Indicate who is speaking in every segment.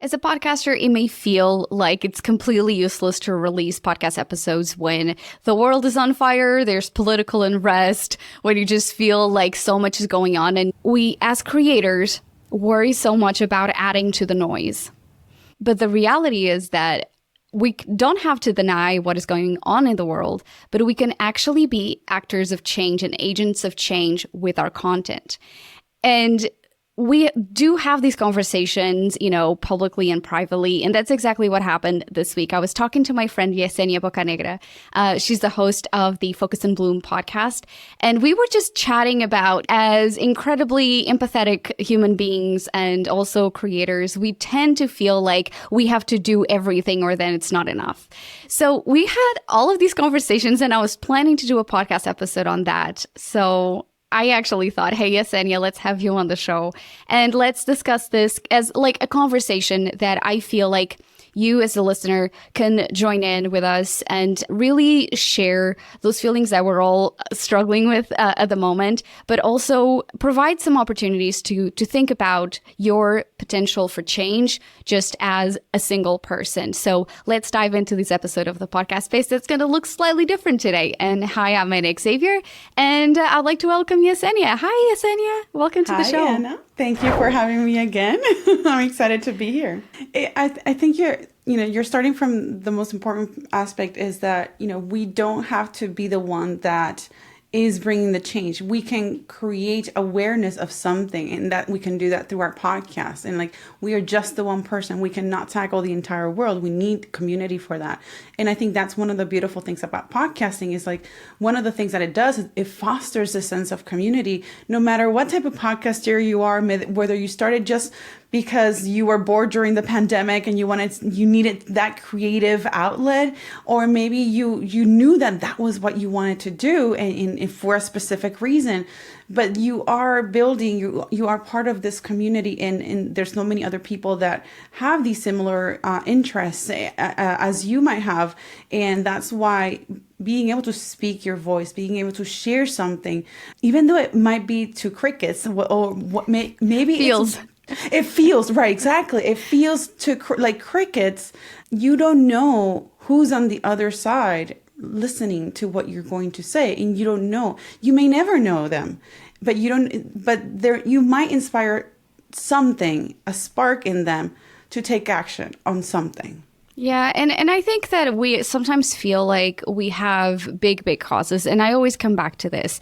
Speaker 1: As a podcaster, it may feel like it's completely useless to release podcast episodes when the world is on fire, there's political unrest, when you just feel like so much is going on. And we, as creators, worry so much about adding to the noise. But the reality is that we don't have to deny what is going on in the world, but we can actually be actors of change and agents of change with our content. And we do have these conversations, publicly and privately. And that's exactly what happened this week. I was talking to my friend Yesenia Bocanegra. She's the host of the Focus and Bloom podcast. And we were just chatting about, as incredibly empathetic human beings and also creators, we tend to feel like we have to do everything or then it's not enough. So we had all of these conversations and I was planning to do a podcast episode on that. So I actually thought, hey, Yesenia, let's have you on the show and let's discuss this as like a conversation that I feel like you as a listener can join in with us and really share those feelings that we're all struggling with at the moment, but also provide some opportunities to think about your potential for change just as a single person. So let's dive into this episode of the podcast space that's going to look slightly different today. And hi, I'm Xavier, and I'd like to welcome Yesenia. Hi, Yesenia. Welcome to the show.
Speaker 2: Hi, Anna. Thank you for having me again. I'm excited to be here. I think you're starting from the most important aspect is that, we don't have to be the one that is bringing the change. We can create awareness of something, and that we can do that through our podcast. And we are just the one person. We cannot tackle the entire world. We need community for that. And I think that's one of the beautiful things about podcasting is one of the things that it does is it fosters a sense of community, no matter what type of podcaster you are, whether you started just because you were bored during the pandemic and you needed that creative outlet, or maybe you knew that was what you wanted to do and for a specific reason, but you are building, you are part of this community, and there's so many other people that have these similar interests as you might have, and that's why being able to speak your voice, being able to share something, even though it might be to crickets or what maybe it feels right. Exactly. It feels like crickets. You don't know who's on the other side listening to what you're going to say. And you don't know, you may never know them, but you might inspire something, a spark in them to take action on something.
Speaker 1: Yeah, and I think that we sometimes feel like we have big causes. And I always come back to this.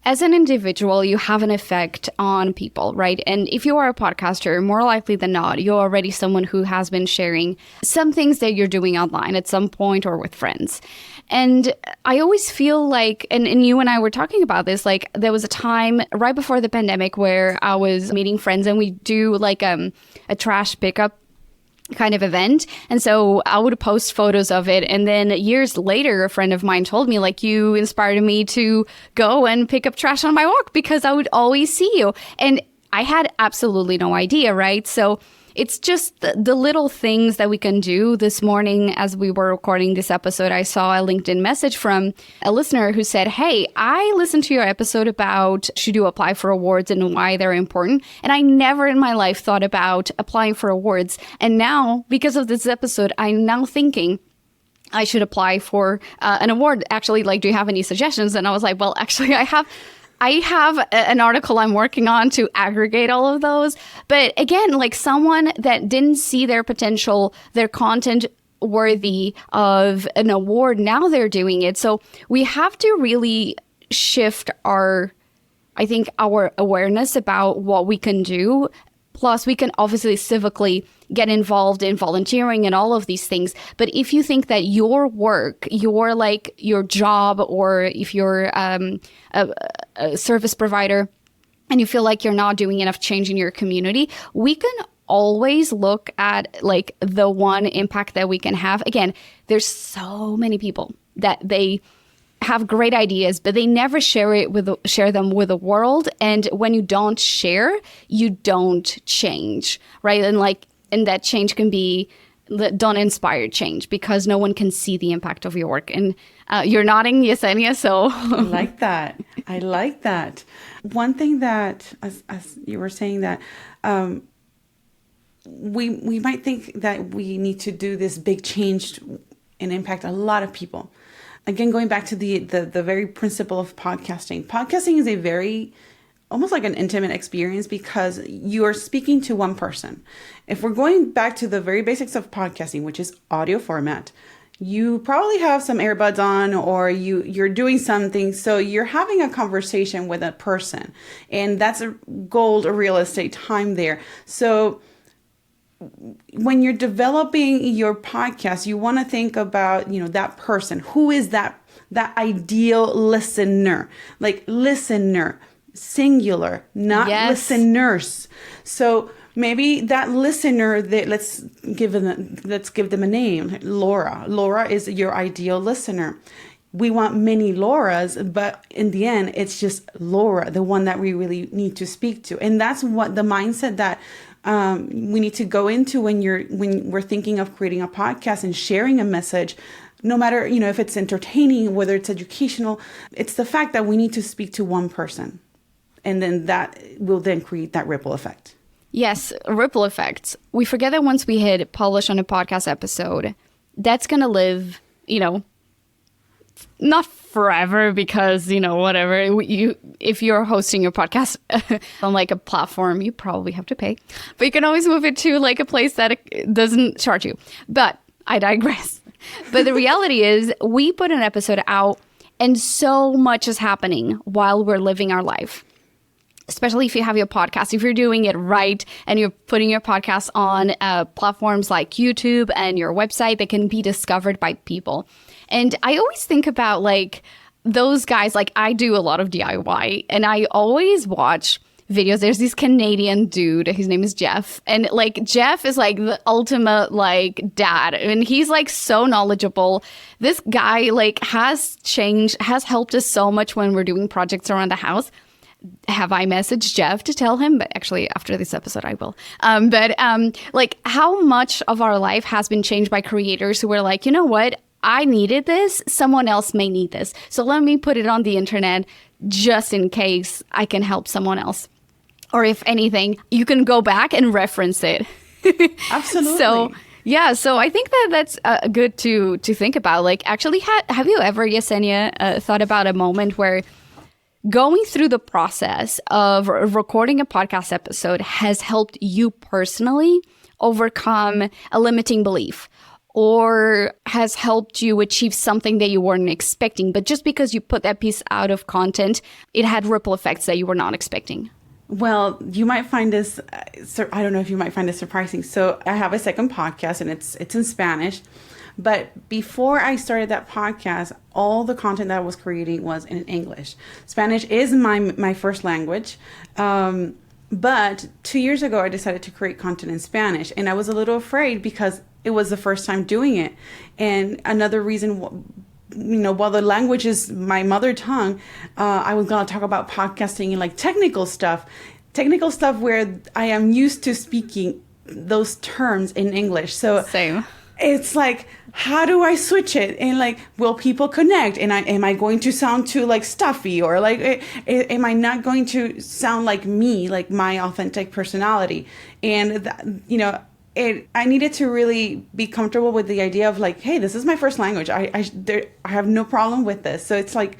Speaker 1: As an individual, you have an effect on people, right? And if you are a podcaster, more likely than not, you're already someone who has been sharing some things that you're doing online at some point or with friends. And I always feel like, and you and I were talking about this, there was a time right before the pandemic where I was meeting friends and we do a trash pickup kind of event. And so I would post photos of it. And then years later, a friend of mine told me, you inspired me to go and pick up trash on my walk because I would always see you. And I had absolutely no idea, right? So it's just the little things that we can do. This morning, as we were recording this episode, I saw a LinkedIn message from a listener who said, hey, I listened to your episode about should you apply for awards and why they're important. And I never in my life thought about applying for awards. And now, because of this episode, I'm now thinking I should apply for an award. Actually, do you have any suggestions? And I was like, well, actually, I have an article I'm working on to aggregate all of those. But again, someone that didn't see their potential, their content worthy of an award, now they're doing it. So we have to really shift our awareness about what we can do. Plus, we can obviously civically get involved in volunteering and all of these things. But if you think that your work, your job, or if you're a service provider and you feel like you're not doing enough change in your community, we can always look at the one impact that we can have. Again, there's so many people that they have great ideas, but they never share them with the world. And when you don't share, you don't change, right? And that change can be don't inspire change because no one can see the impact of your work. And you're nodding, Yesenia, so.
Speaker 2: I like that. One thing that, as you were saying that, we might think that we need to do this big change and impact a lot of people. Again, going back to the very principle of podcasting. Podcasting is a very, almost like an intimate experience because you are speaking to one person. If we're going back to the very basics of podcasting, which is audio format, you probably have some earbuds on or you're doing something. So you're having a conversation with a person, and that's a gold real estate time there. So when you're developing your podcast, you want to think about, that person. Who is that ideal listener? Like listener, singular, not listeners. So maybe that listener, that let's give them a name. Laura is your ideal listener. We want many Lauras, but in the end, it's just Laura, the one that we really need to speak to. And that's what the mindset that we need to go into when we're thinking of creating a podcast and sharing a message. No matter, if it's entertaining, whether it's educational, it's the fact that we need to speak to one person. And then that will then create that ripple effect.
Speaker 1: Yes, ripple effects. We forget that once we hit publish on a podcast episode, that's going to live, not forever because, whatever. If you're hosting your podcast on like a platform, you probably have to pay. But you can always move it to like a place that doesn't charge you. But I digress. But the reality is we put an episode out and so much is happening while we're living our life. Especially if you have your podcast, if you're doing it right and you're putting your podcast on platforms like YouTube and your website that can be discovered by people. And I always think about like those guys, like I do a lot of DIY and I always watch videos. There's this Canadian dude, his name is Jeff. And like Jeff is like the ultimate like dad. And he's like so knowledgeable. This guy like has helped us so much when we're doing projects around the house. Have I messaged Jeff to tell him? But actually, after this episode, I will. Like how much of our life has been changed by creators who were like, you know what? I needed this. Someone else may need this. So let me put it on the internet just in case I can help someone else. Or if anything, you can go back and reference it.
Speaker 2: Absolutely.
Speaker 1: So I think that's good to think about. Like, actually, have you ever, Yesenia, thought about a moment where going through the process of recording a podcast episode has helped you personally overcome a limiting belief or has helped you achieve something that you weren't expecting, but just because you put that piece out of content, it had ripple effects that you were not expecting?
Speaker 2: Well, you might find this, I don't know if you might find this surprising. So I have a second podcast and it's in Spanish. But before I started that podcast, all the content that I was creating was in English. Spanish is my first language. But 2 years ago, I decided to create content in Spanish. And I was a little afraid because it was the first time doing it. And another reason, while the language is my mother tongue, I was going to talk about podcasting and like technical stuff where I am used to speaking those terms in English. So
Speaker 1: same.
Speaker 2: It's like, how do I switch it? And like, will people connect? And am I going to sound too like stuffy or like, am I not going to sound like me, like my authentic personality? And I needed to really be comfortable with the idea of like, hey, this is my first language. I have no problem with this. So it's like,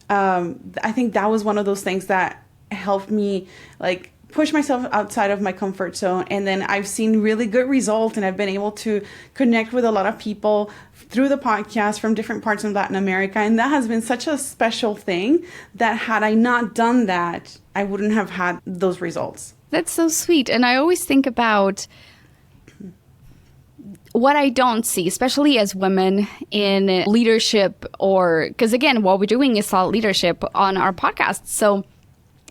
Speaker 2: I think that was one of those things that helped me like push myself outside of my comfort zone. And then I've seen really good results and I've been able to connect with a lot of people through the podcast from different parts of Latin America. And that has been such a special thing that had I not done that, I wouldn't have had those results.
Speaker 1: That's so sweet. And I always think about what I don't see, especially as women in leadership because again, what we're doing is thought leadership on our podcast. So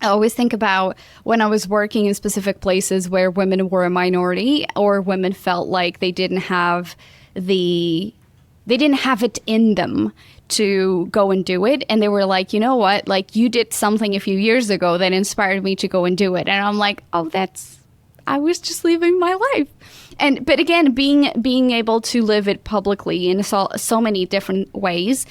Speaker 1: I always think about when I was working in specific places where women were a minority or women felt like they didn't have it in them to go and do it. And they were like, you know what, like you did something a few years ago that inspired me to go and do it. And I'm like, oh, I was just living my life. But again, being able to live it publicly in so many different ways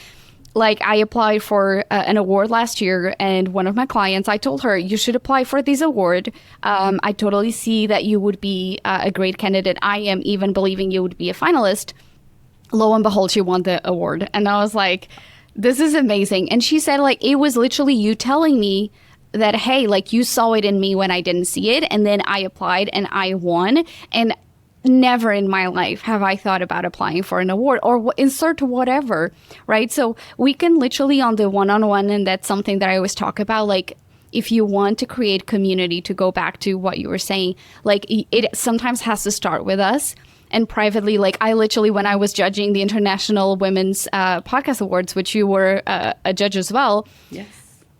Speaker 1: like I applied for an award last year, and one of my clients, I told her, you should apply for this award. I totally see that you would be a great candidate. I am even believing you would be a finalist. Lo and behold, she won the award. And I was like, this is amazing. And she said, like, it was literally you telling me that, hey, like, you saw it in me when I didn't see it. And then I applied and I won. And never in my life have I thought about applying for an award or insert whatever, right? So we can literally on the one-on-one, and that's something that I always talk about, like, if you want to create community, to go back to what you were saying, like, it sometimes has to start with us. And privately, like, I literally, when I was judging the International Women's Podcast Awards, which you were a judge as well.
Speaker 2: Yes.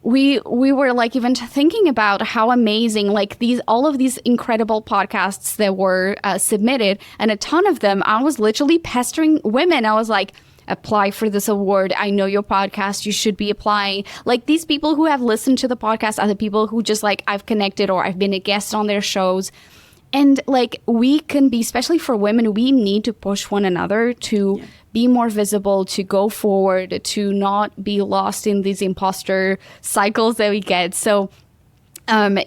Speaker 1: We were like even thinking about how amazing, like, all of these incredible podcasts that were submitted, and a ton of them, I was literally pestering women. I was like, apply for this award. I know your podcast. You should be applying. Like, these people who have listened to the podcast are the people who just, like, I've connected or I've been a guest on their shows. And, like, we can be, especially for women, we need to push one another to be more visible, to go forward, to not be lost in these imposter cycles that we get. So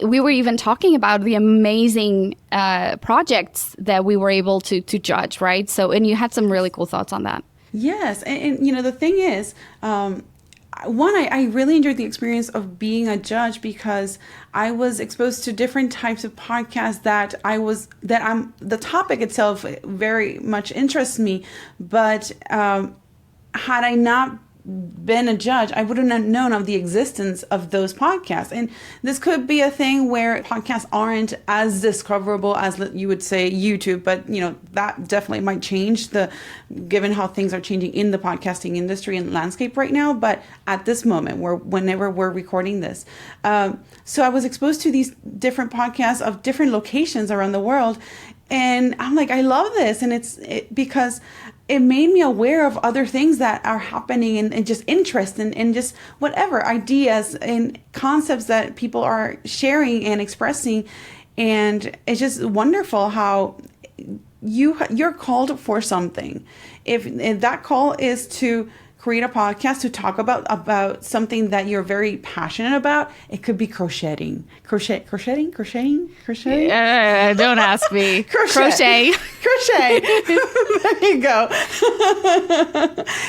Speaker 1: we were even talking about the amazing projects that we were able to judge, right? So, and you had some really cool thoughts on that.
Speaker 2: Yes. And you know, the thing is, I really enjoyed the experience of being a judge because I was exposed to different types of podcasts the topic itself very much interests me. But had I not been a judge, I wouldn't have known of the existence of those podcasts. And this could be a thing where podcasts aren't as discoverable as you would say YouTube, but you know, that definitely might change given how things are changing in the podcasting industry and landscape right now. But at this moment, whenever we're recording this, so I was exposed to these different podcasts of different locations around the world. And I'm like, I love this. And because it made me aware of other things that are happening and just interest and just whatever ideas and concepts that people are sharing and expressing. And it's just wonderful how you're called for something. If that call is to create a podcast to talk about something that you're very passionate about, it could be crocheting. Crocheting?
Speaker 1: Don't ask me.
Speaker 2: Crochet. There you go.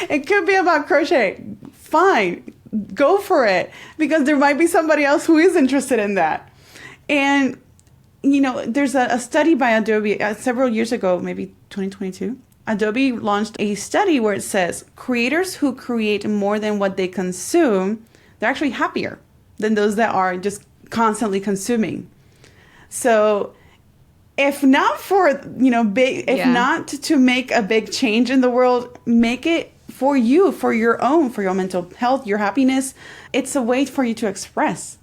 Speaker 2: It could be about crochet. Fine. Go for it. Because there might be somebody else who is interested in that. And, you know, there's a study by Adobe several years ago, maybe 2022. Adobe launched a study where it says creators who create more than what they consume, they're actually happier than those that are just constantly consuming. So if not for, you know, not to make a big change in the world, make it for you, for your mental health, your happiness. It's a way for you to express.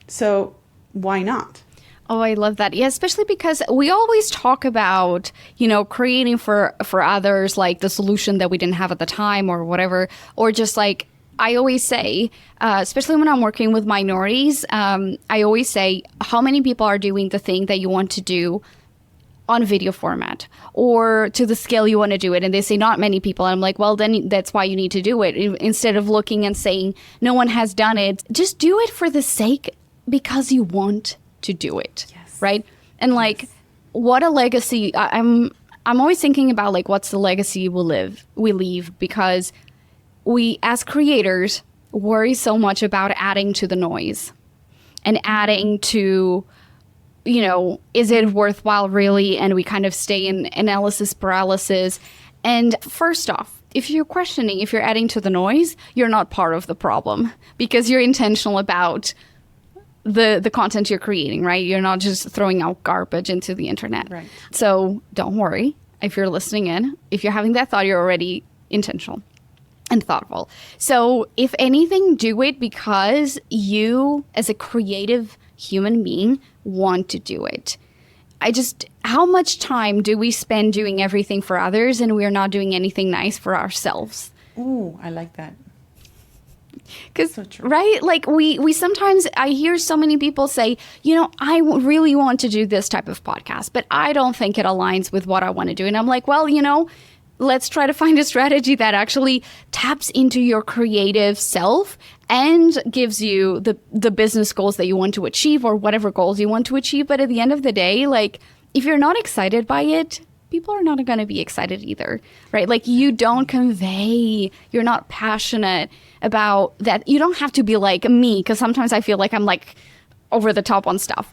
Speaker 2: So why not?
Speaker 1: Oh, I love that. Yeah, especially because we always talk about, you know, creating for others, like the solution that we didn't have at the time or whatever, or just like I always say, especially when I'm working with minorities, I always say, how many people are doing the thing that you want to do on video format or to the scale you want to do it? And they say not many people. And I'm like, well, then that's why you need to do it. Instead of looking and saying no one has done it, just do it for the sake because you want to do it. Yes. Right. And like, what a legacy. I'm always thinking about like, what's the legacy we leave, because we as creators worry so much about adding to the noise and adding to, you know, is it worthwhile really? And we kind of stay in analysis paralysis. And first off, if you're questioning, if you're adding to the noise, you're not part of the problem because you're intentional about the content you're creating, right? You're not just throwing out garbage into the internet.
Speaker 2: Right.
Speaker 1: So don't worry if you're listening in. If you're having that thought, you're already intentional and thoughtful. So if anything, do it because you, as a creative human being, want to do it. How much time do we spend doing everything for others and we're not doing anything nice for ourselves?
Speaker 2: Ooh, I like that.
Speaker 1: Because, so right, like we sometimes, I hear so many people say, you know, I really want to do this type of podcast, but I don't think it aligns with what I want to do. And I'm like, well, you know, let's try to find a strategy that actually taps into your creative self and gives you the business goals that you want to achieve or whatever goals you want to achieve. But at the end of the day, like, if you're not excited by it, people are not going to be excited either, right? Like, you don't convey, you're not passionate about that. You don't have to be like me, because sometimes I feel like I'm like over the top on stuff.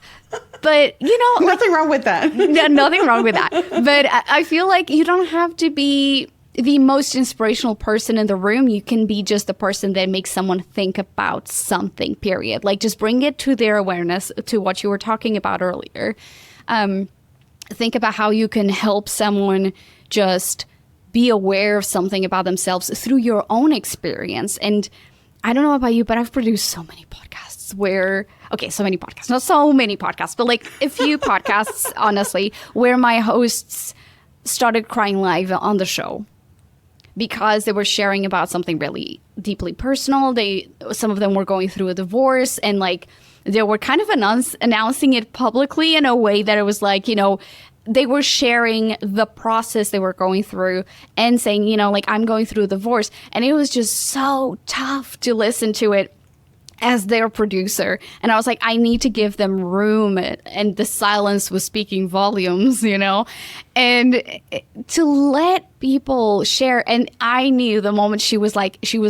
Speaker 1: But, you know,
Speaker 2: nothing wrong with that.
Speaker 1: Nothing wrong with that. But I feel like you don't have to be the most inspirational person in the room. You can be just the person that makes someone think about something, period. Like, just bring it to their awareness, to what you were talking about earlier. Think about how you can help someone just be aware of something about themselves through your own experience. And I don't know about you, but I've produced so many podcasts where, so many podcasts, not so many podcasts, but like a few podcasts, honestly, where my hosts started crying live on the show because they were sharing about something really deeply personal. Some of them were going through a divorce, and like, they were kind of announcing it publicly in a way that it was like, you know, they were sharing the process they were going through and saying, you know, like, I'm going through a divorce. And it was just so tough to listen to it as their producer. And I was like, I need to give them room. And the silence was speaking volumes, you know, and to let people share. And I knew the moment she was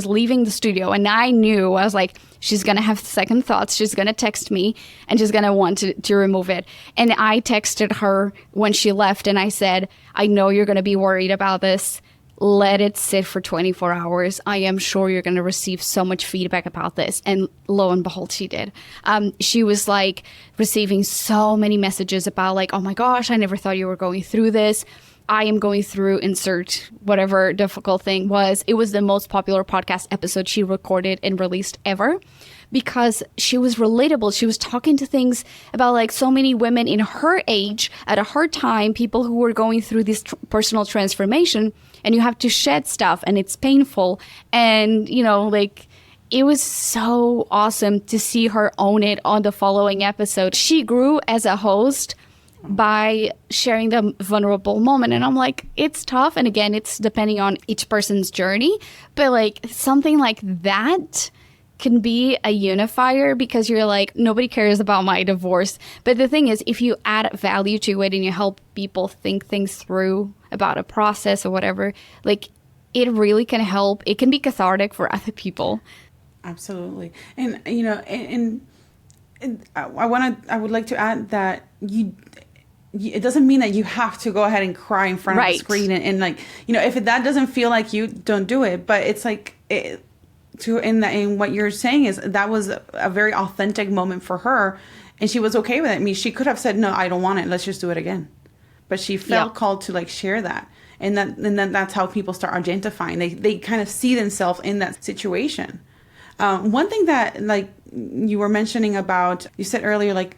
Speaker 1: leaving the studio, and I was like, she's going to have second thoughts. She's going to text me and she's going to want to remove it. And I texted her when she left and I said, I know you're going to be worried about this. Let it sit for 24 hours. I am sure you're going to receive so much feedback about this. And lo and behold, she did. She was like receiving so many messages about like, oh my gosh, I never thought you were going through this. I am going through insert whatever difficult thing was. It was the most popular podcast episode she recorded and released ever because she was relatable. She was talking to things about like so many women in her age at a hard time, people who were going through this personal transformation, and you have to shed stuff and it's painful. And, you know, like, it was so awesome to see her own it on the following episode. She grew as a host by sharing the vulnerable moment. And I'm like, it's tough. And again, it's depending on each person's journey. But like, something like that can be a unifier because you're like, nobody cares about my divorce. But the thing is, if you add value to it and you help people think things through about a process or whatever, like, it really can help. It can be cathartic for other people.
Speaker 2: Absolutely. And, you know, and I would like to add that it doesn't mean that you have to go ahead and cry in front of the screen and like, you know, if that doesn't feel like you, don't do it. But it's like, in what you're saying is that was a very authentic moment for her, and she was okay with it. I mean, she could have said, no, I don't want it. Let's just do it again. But she felt called to like share that. And then that's how people start identifying. They kind of see themselves in that situation. One thing that like you were mentioning about, you said earlier, like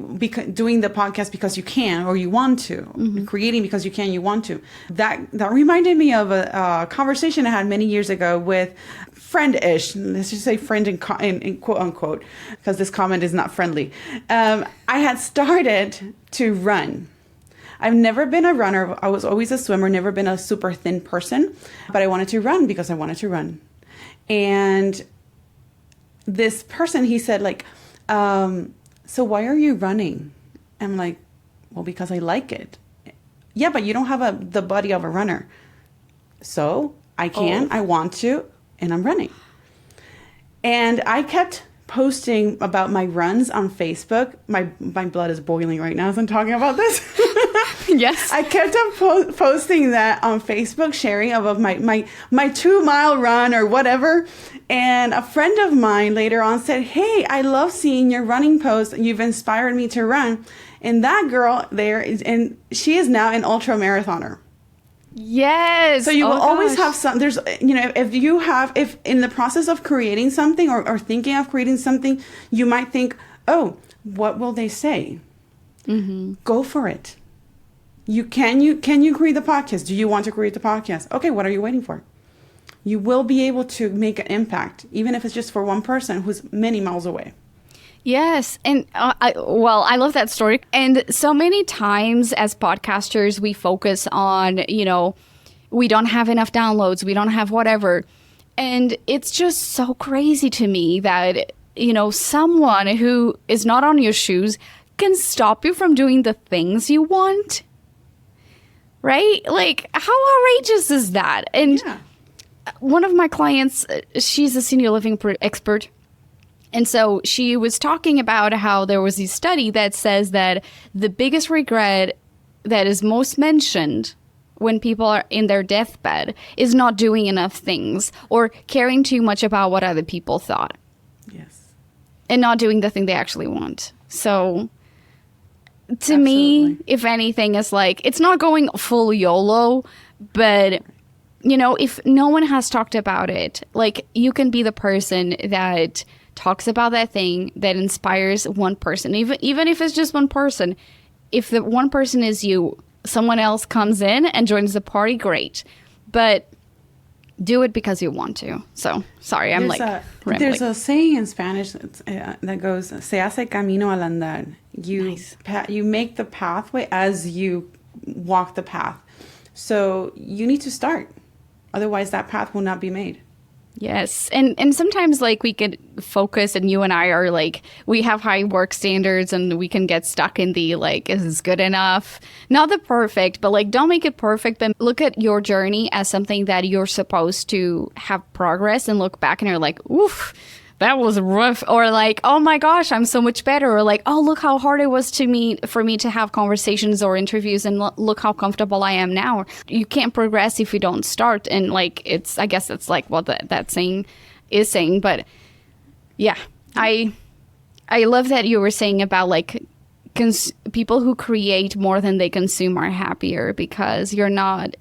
Speaker 2: doing the podcast because you can or you want to, creating because you can, you want to. That reminded me of a conversation I had many years ago with friend-ish, let's just say friend in quote unquote, because this comment is not friendly. I had started to run. I've never been a runner. I was always a swimmer, never been a super thin person, but I wanted to run because I wanted to run. And this person, he said like, so why are you running? I'm like, well, because I like it. Yeah, but you don't have the body of a runner. So I can, I want to, and I'm running. And I kept posting about my runs on Facebook. My blood is boiling right now as I'm talking about this.
Speaker 1: Yes.
Speaker 2: I kept on posting that on Facebook, sharing about my 2-mile run or whatever. And a friend of mine later on said, hey, I love seeing your running posts. You've inspired me to run. And that girl and she is now an ultra marathoner.
Speaker 1: Yes.
Speaker 2: So you will always have there's, you know, if in the process of creating something or thinking of creating something, you might think, oh, what will they say? Go for it. Can you create the podcast? Do you want to create the podcast? Okay, what are you waiting for? You will be able to make an impact, even if it's just for one person who's many miles away.
Speaker 1: Yes. And I love that story. And so many times as podcasters, we focus on, you know, we don't have enough downloads, we don't have whatever. And it's just so crazy to me that, you know, someone who is not on your shoes can stop you from doing the things you want. Right? Like, how outrageous is that? And one of my clients, she's a senior living expert. And so she was talking about how there was this study that says that the biggest regret that is most mentioned when people are in their deathbed is not doing enough things or caring too much about what other people thought.
Speaker 2: Yes.
Speaker 1: And not doing the thing they actually want. So to me, if anything, it's like, it's not going full YOLO, but, you know, if no one has talked about it, like, you can be the person that talks about that thing that inspires one person, even if it's just one person. If the one person is you, someone else comes in and joins the party, great. But do it because you want to. So, sorry, I'm rambling.
Speaker 2: There's a saying in Spanish that goes, se hace camino al andar. You make the pathway as you walk the path. So you need to start. Otherwise, that path will not be made.
Speaker 1: Yes. And sometimes, like, we could focus, and you and I are like, we have high work standards, and we can get stuck in the, like, is this good enough? Not the perfect, but, like, don't make it perfect, but look at your journey as something that you're supposed to have progress, and look back and you're like, oof, that was rough. Or like, oh my gosh, I'm so much better. Or like, oh, look how hard it was for me to have conversations or interviews, and look how comfortable I am now. You can't progress if you don't start. And like, I guess it's like what that saying is saying. But yeah, I love that you were saying about like people who create more than they consume are happier, because you're not.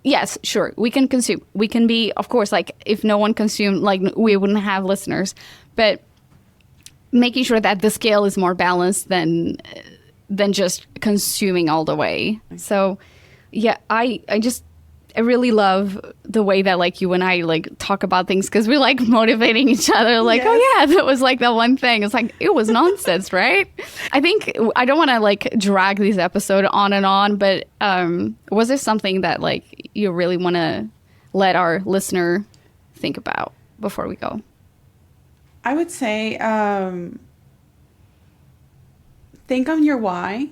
Speaker 1: Yes, sure, we can consume. We can be, of course, like, if no one consumed, like, we wouldn't have listeners. But making sure that the scale is more balanced than just consuming all the way. So, yeah, I really love the way that, like, you and I, like, talk about things, because we like motivating each other. Like, yes. Oh, yeah, that was, like, the one thing. It's like, it was nonsense, right? I think I don't want to, like, drag this episode on and on, but was there something that, like, you really want to let our listener think about before we go?
Speaker 2: I would say think on your why.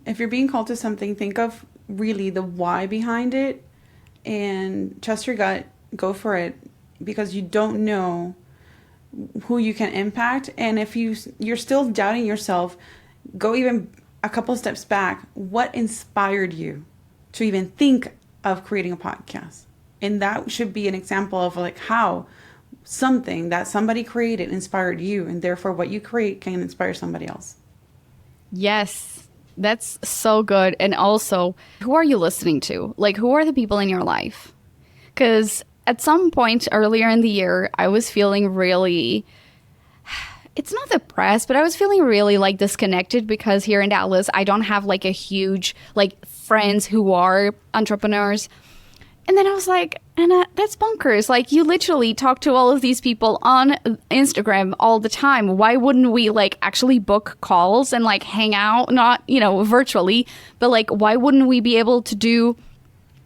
Speaker 2: If you're being called to something, think of really the why behind it. And trust your gut, go for it, because you don't know who you can impact. And if you're still doubting yourself, go even a couple steps back. What inspired you to even think of creating a podcast? And that should be an example of like how something that somebody created inspired you, and therefore what you create can inspire somebody else. Yes.
Speaker 1: That's so good. And also, who are you listening to? Like, who are the people in your life? Because at some point earlier in the year, I was feeling really, it's not depressed, but I was feeling really, like, disconnected, because here in Dallas, I don't have, like, a huge, like, friends who are entrepreneurs. And then I was like, Anna, that's bonkers. Like, you literally talk to all of these people on Instagram all the time. Why wouldn't we, like, actually book calls and, like, hang out? Not, you know, virtually, but, like, why wouldn't we be able to do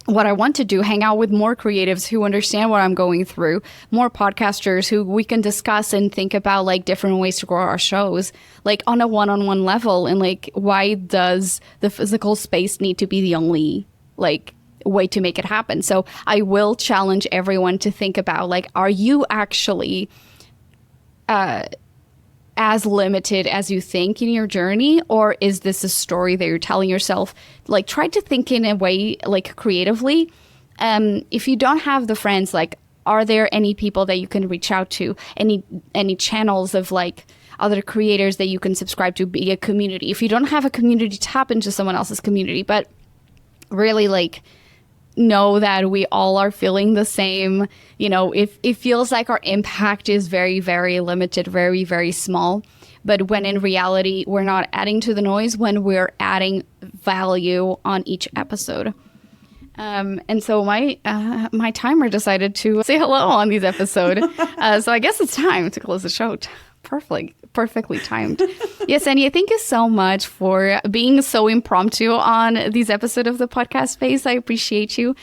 Speaker 1: what I want to do, hang out with more creatives who understand what I'm going through, more podcasters who we can discuss and think about, like, different ways to grow our shows, like, on a one-on-one level. And, like, why does the physical space need to be the only, like, way to make it happen? So I will challenge everyone to think about, like, are you actually as limited as you think in your journey, or is this a story that you're telling yourself? Like, try to think in a way, like, creatively. If you don't have the friends, like, are there any people that you can reach out to, any channels of, like, other creators that you can subscribe to, be a community? If you don't have a community, tap into someone else's community. But really, like, know that we all are feeling the same. You know, if it feels like our impact is very, very limited, very, very small, but when in reality we're not adding to the noise, when we're adding value on each episode. And so my timer decided to say hello on these episodes. So I guess it's time to close the show. Perfectly timed. Yesenia, thank you so much for being so impromptu on this episode of the podcast space. I appreciate you.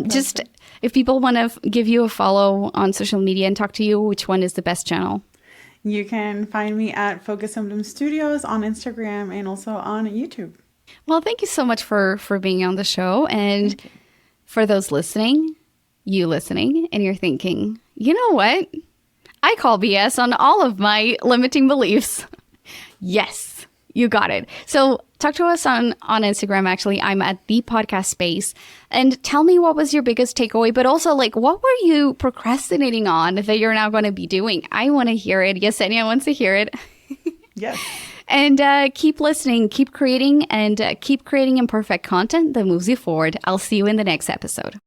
Speaker 1: Just if people want to give you a follow on social media and talk to you, which one is the best channel?
Speaker 2: You can find me at Focus on Bloom Studios on Instagram and also on YouTube.
Speaker 1: Well, thank you so much for being on the show. And for those listening, and you're thinking, you know what? I call BS on all of my limiting beliefs. Yes, you got it. So talk to us on Instagram. Actually, I'm at the podcast space. And tell me, what was your biggest takeaway? But also, like, what were you procrastinating on that you're now going to be doing? I want to hear it. Yesenia wants to hear it.
Speaker 2: Yes.
Speaker 1: And keep listening, keep creating, and keep creating imperfect content that moves you forward. I'll see you in the next episode.